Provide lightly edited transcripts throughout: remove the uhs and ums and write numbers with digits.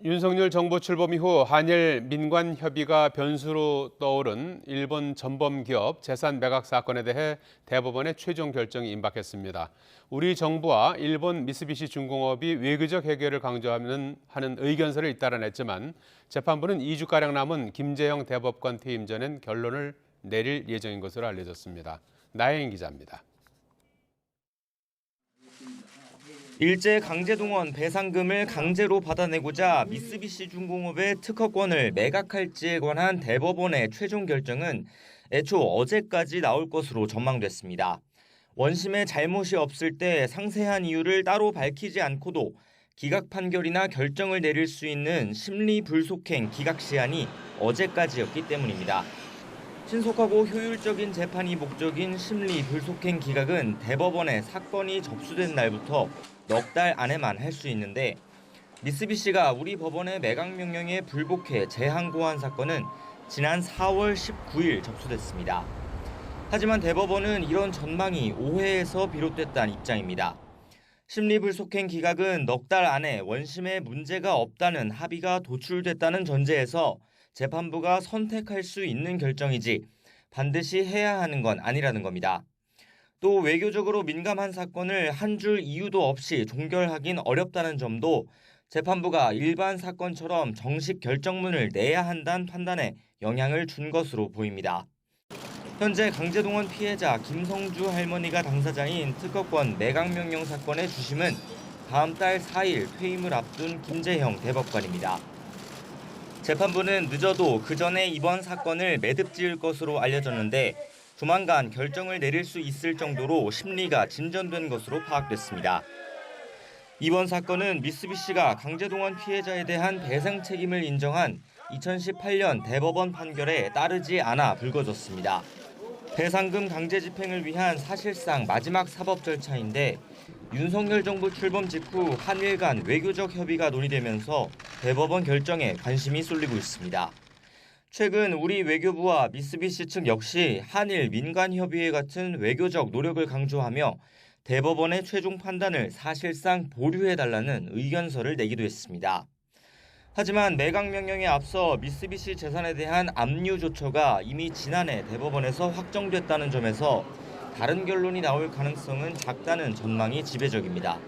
윤석열 정부 출범 이후 한일 민관 협의가 변수로 떠오른 일본 전범 기업 재산 매각 사건에 대해 대법원의 최종 결정이 임박했습니다. 우리 정부와 일본 미쓰비시 중공업이 외교적 해결을 강조하는 의견서를 잇따라 냈지만 재판부는 2주가량 남은 김재형 대법관 퇴임 전엔 결론을 내릴 예정인 것으로 알려졌습니다. 나혜인 기자입니다. 일제 강제동원 배상금을 강제로 받아내고자 미쓰비시 중공업의 특허권을 매각할지에 관한 대법원의 최종 결정은 애초 어제까지 나올 것으로 전망됐습니다. 원심의 잘못이 없을 때 상세한 이유를 따로 밝히지 않고도 기각 판결이나 결정을 내릴 수 있는 심리불속행 기각시한이 어제까지였기 때문입니다. 신속하고 효율적인 재판이 목적인 심리불속행 기각은 대법원에 사건이 접수된 날부터 넉 달 안에만 할 수 있는데 미쓰비시가 우리 법원의 매각 명령에 불복해 재항고한 사건은 지난 4월 19일 접수됐습니다. 하지만 대법원은 이런 전망이 오해에서 비롯됐다는 입장입니다. 심리불속행 기각은 넉 달 안에 원심에 문제가 없다는 합의가 도출됐다는 전제에서 재판부가 선택할 수 있는 결정이지 반드시 해야 하는 건 아니라는 겁니다. 또 외교적으로 민감한 사건을 한 줄 이유도 없이 종결하긴 어렵다는 점도 재판부가 일반 사건처럼 정식 결정문을 내야 한다는 판단에 영향을 준 것으로 보입니다. 현재 강제동원 피해자 김성주 할머니가 당사자인 특허권 매각명령 사건의 주심은 다음 달 4일 퇴임을 앞둔 김재형 대법관입니다. 재판부는 늦어도 그 전에 이번 사건을 매듭지을 것으로 알려졌는데 조만간 결정을 내릴 수 있을 정도로 심리가 진전된 것으로 파악됐습니다. 이번 사건은 미쓰비시가 강제동원 피해자에 대한 배상 책임을 인정한 2018년 대법원 판결에 따르지 않아 불거졌습니다. 배상금 강제 집행을 위한 사실상 마지막 사법 절차인데 윤석열 정부 출범 직후 한일 간 외교적 협의가 논의되면서 대법원 결정에 관심이 쏠리고 있습니다. 최근 우리 외교부와 미쓰비시 측 역시 한일 민간 협의회 같은 외교적 노력을 강조하며 대법원의 최종 판단을 사실상 보류해달라는 의견서를 내기도 했습니다. 하지만 매각 명령에 앞서 미쓰비시 재산에 대한 압류 조처가 이미 지난해 대법원에서 확정됐다는 점에서 다른 결론이 나올 가능성은 작다는 전망이 지배적입니다.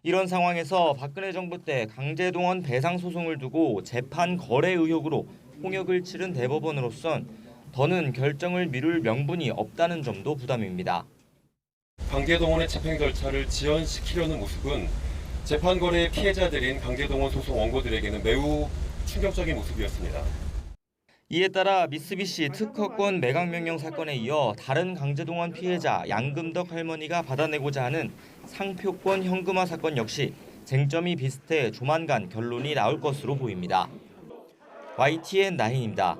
이런 상황에서 박근혜 정부 때 강제동원 배상 소송을 두고 재판 거래 의혹으로 홍역을 치른 대법원으로선 더는 결정을 미룰 명분이 없다는 점도 부담입니다. 강제동원의 집행 절차를 지연시키려는 모습은 재판 거래의 피해자들인 강제동원 소송 원고들에게는 매우 충격적인 모습이었습니다. 이에 따라 미쓰비시 특허권 매각명령 사건에 이어 다른 강제동원 피해자 양금덕 할머니가 받아내고자 하는 상표권 현금화 사건 역시 쟁점이 비슷해 조만간 결론이 나올 것으로 보입니다. YTN 나인입니다.